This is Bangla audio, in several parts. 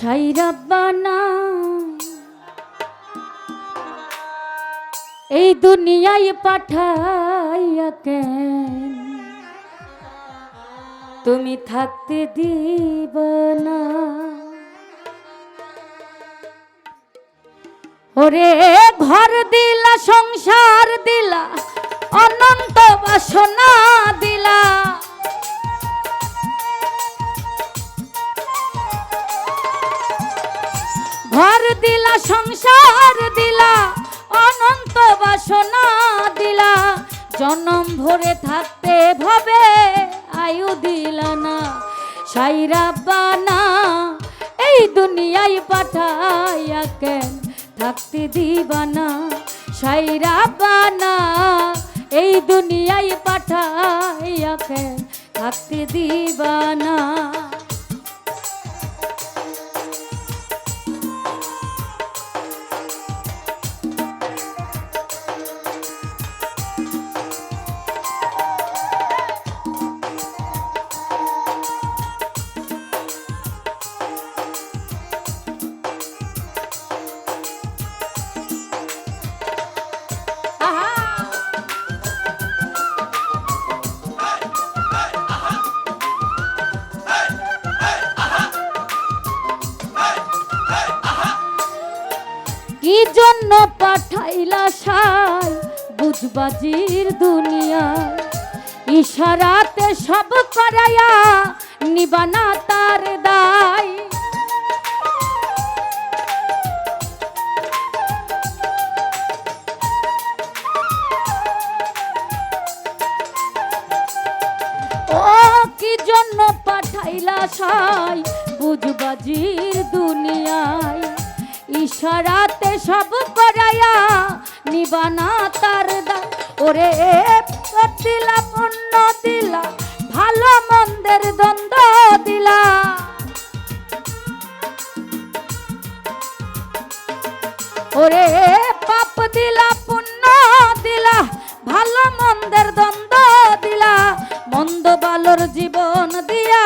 সাই রাব্বানা এই দুনিয়ায় পাঠাইয়া কেন তুমি থাকতে দিবা না। ওরে ঘর দিলা সংসার দিলা অনন্ত বাসনা দিলা, ঘর দিলা সংসার দিলা অনন্ত বাসনা দিলা, জনম ভরে থাকতে ভবে আয়ু দিলা না। সাই রাব্বানা এই দুনিয়ায় পাঠাইয়া কেন থাকতে দিবা না। সাই রাব্বানা এই দুনিয়ায় পাঠাইয়া কেন থাকতে দিবা না। কি জন্য পাঠাইলা সাই বুঝবাজির দুনিয়া, ইশারাতে সব করায়া নিবানা তার দায়। ও কি জন্য পাঠাইলা সাই বুঝবাজির দুনিয়ায়, ইশারাতে সব করায়া নিবানা তার দায়। ওরে দিলা পুণ্য দিলা ভালো মন্দের দ্বন্দ্ব দিলা, ওরে পাপ দিলা পুণ্য দিলা ভালো মন্দের দ্বন্দ্ব দিলা, মন্দ বালোর জীবন দিয়া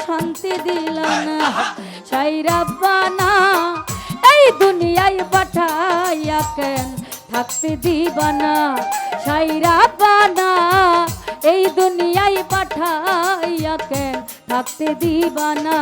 শান্তি দিলা না। সাই রাব্বানা এই দুনিয়ায় পাঠাইয়া কেন থাকতে দিবা না। সাই রাব্বানা এই দুনিয়ায় পাঠাইয়া কেন থাকতে দিবা না।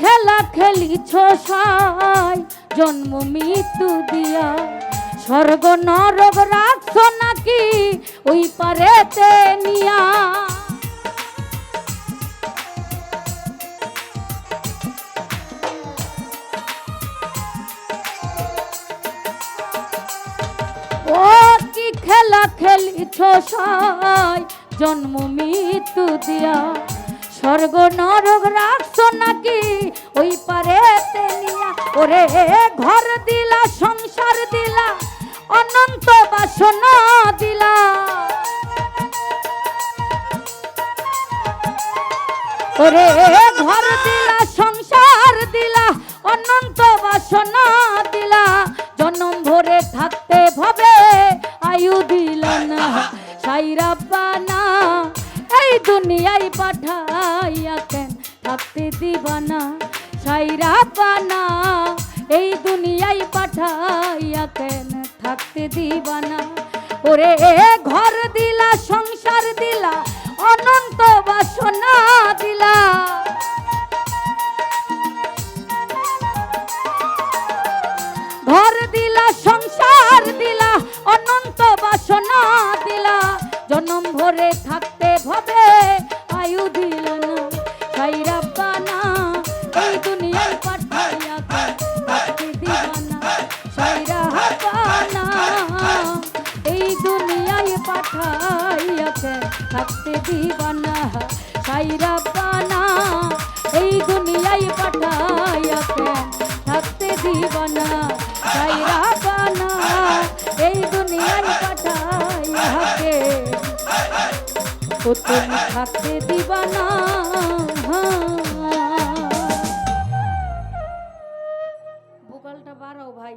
খেলা খেলিছ সাই জন্ম মৃত্যু দিয়া, স্বর্গ নরক রাখছ নাকি ওই পারেতে নিয়া। ও কি খেলা খেলিছ সাই জন্ম মৃত্যু দিয়া, স্বর্গ নরক রাখছ নাকি ওই পারেতে নিয়া। ওরে ঘর দিলা সংসার দিলা অনন্ত বাসনা দিলা, ওরে ঘর দিলা সংসার দিলা অনন্ত বাসনা দিলা, জনম ভরে থাকতে ভবে আয়ু দিলা না। সাই রাব্বানা এই দুনিয়ায় পাঠাইয়া কেন থাকতে দিবা না। সাই রাব্বানা এই দুনিয়ায় পাঠাইয়া কেন থাকতে দিবা না। ওরে ঘর দিলা সংসার দিলা অনন্ত বাসনা দিলা, ঘর দিলা সংসার দিলা অনন্ত বাসনা দিলা, জনম ভরে থাকতে ভবে আয়ু দিলা না। সাই রাব্বানা এই দুনিয়ায় পাঠাইয়া ও তুমি থাকতে দিবা না। ভোকালটা বাড়াও ভাই।